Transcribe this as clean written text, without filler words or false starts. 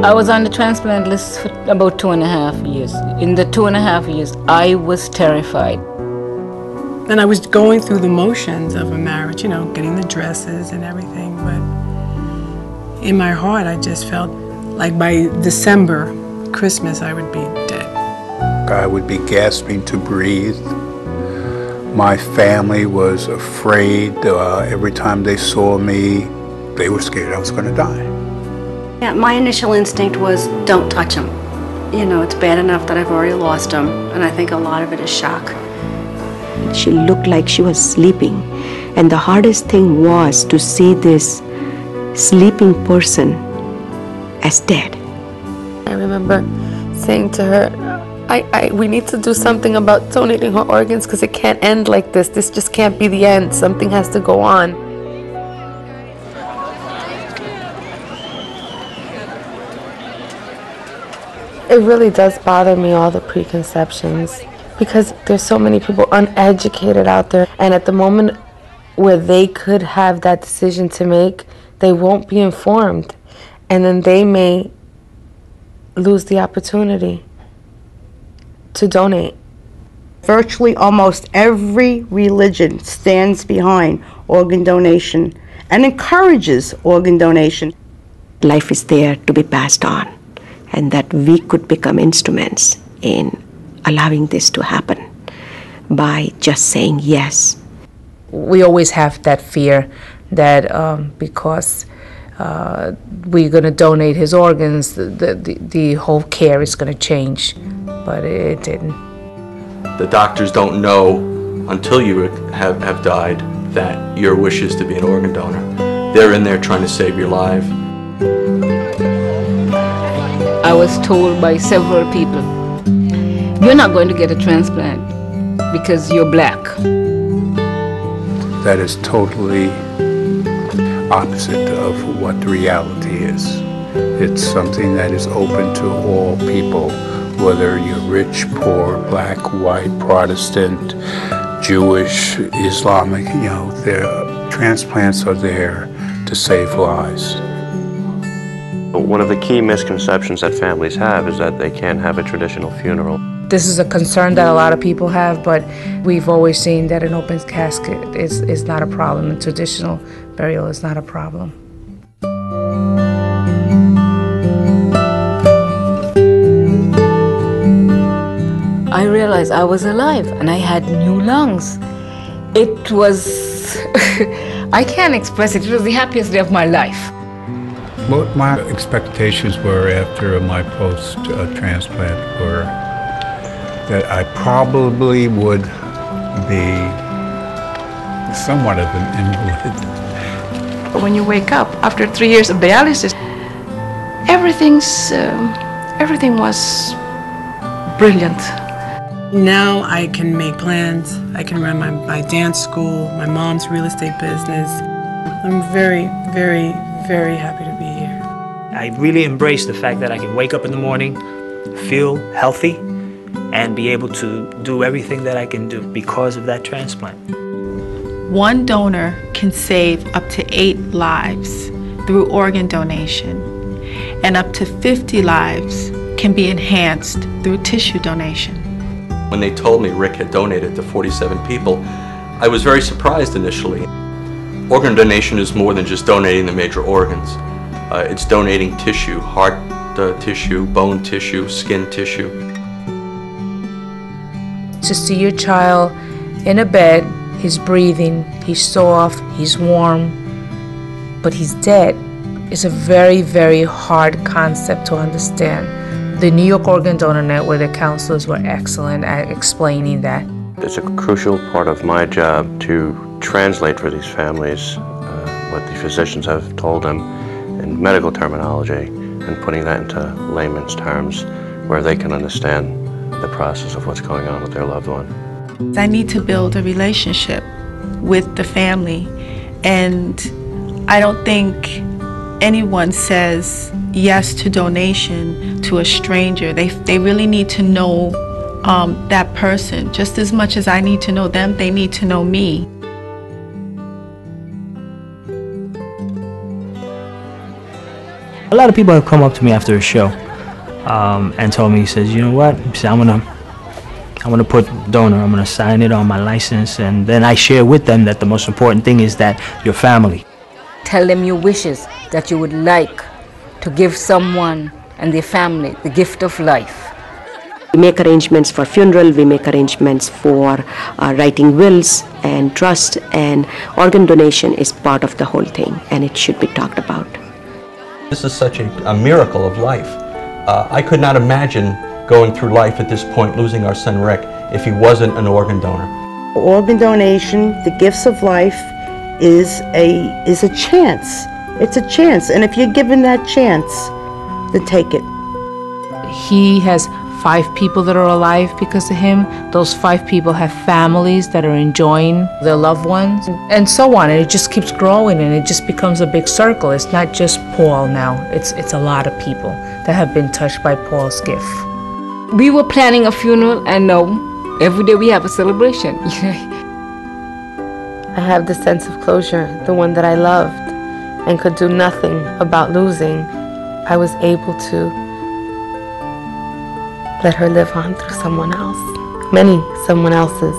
I was on the transplant list for about 2.5 years. In the 2.5 years, I was terrified. And I was going through the motions of a marriage, you know, getting the dresses and everything, but in my heart, I just felt like by December, Christmas, I would be dead. I would be gasping to breathe. My family was afraid. Every time they saw me, they were scared I was going to die. Yeah, my initial instinct was, don't touch him. You know, it's bad enough that I've already lost him, and I think a lot of it is shock. She looked like she was sleeping, and the hardest thing was to see this sleeping person as dead. I remember saying to her, we need to do something about donating her organs because it can't end like this. This just can't be the end. Something has to go on. It really does bother me, all the preconceptions, because there's so many people uneducated out there, and at the moment where they could have that decision to make, they won't be informed, and then they may lose the opportunity to donate. Virtually almost every religion stands behind organ donation and encourages organ donation. Life is there to be passed on, and that we could become instruments in allowing this to happen by just saying yes. We always have that fear that because we're going to donate his organs, the whole care is going to change, but it didn't. The doctors don't know until you have died that your wish is to be an organ donor. They're in there trying to save your life. I was told by several people, you're not going to get a transplant because you're black. That is totally opposite of what the reality is. It's something that is open to all people, whether you're rich, poor, black, white, Protestant, Jewish, Islamic, you know, transplants are there to save lives. One of the key misconceptions that families have is that they can't have a traditional funeral. This is a concern that a lot of people have, but we've always seen that an open casket is not a problem, and traditional burial is not a problem. I realized I was alive and I had new lungs. It was, I can't express it, it was the happiest day of my life. What my expectations were after my post-transplant were that I probably would be somewhat of an invalid. When you wake up after 3 years of dialysis, everything was brilliant. Now I can make plans. I can run my dance school, my mom's real estate business. I'm very, very, very happy to be here. I really embrace the fact that I can wake up in the morning, feel healthy, and be able to do everything that I can do because of that transplant. One donor can save up to 8 lives through organ donation, and up to 50 lives can be enhanced through tissue donation. When they told me Rick had donated to 47 people, I was very surprised initially. Organ donation is more than just donating the major organs. It's donating tissue, heart tissue, bone tissue, skin tissue. To see your child in a bed, he's breathing, he's soft, he's warm, but he's dead, is a very, very hard concept to understand. The New York Organ Donor Network, the counselors were excellent at explaining that. It's a crucial part of my job to translate for these families what the physicians have told them in medical terminology and putting that into layman's terms where they can understand the process of what's going on with their loved one. I need to build a relationship with the family, and I don't think anyone says yes to donation to a stranger. They really need to know that person. Just as much as I need to know them, they need to know me. A lot of people have come up to me after a show and told me, he says, you know what, he said, I'm gonna put donor, I'm gonna sign it on my license, and then I share with them that the most important thing is that your family. Tell them your wishes that you would like to give someone and their family the gift of life. We make arrangements for funeral, we make arrangements for writing wills and trust, and organ donation is part of the whole thing, and it should be talked about. This is such a miracle of life. I could not imagine going through life at this point, losing our son Rick, if he wasn't an organ donor. Organ donation, the gifts of life, is a chance. It's a chance, and if you're given that chance, then take it. He has 5 people that are alive because of him. Those 5 people have families that are enjoying their loved ones, and so on. And it just keeps growing, and it just becomes a big circle. It's not just Paul now. It's a lot of people that have been touched by Paul's gift. We were planning a funeral, and now every day we have a celebration. I have the sense of closure, the one that I loved and could do nothing about losing. I was able to let her live on through someone else, someone else's.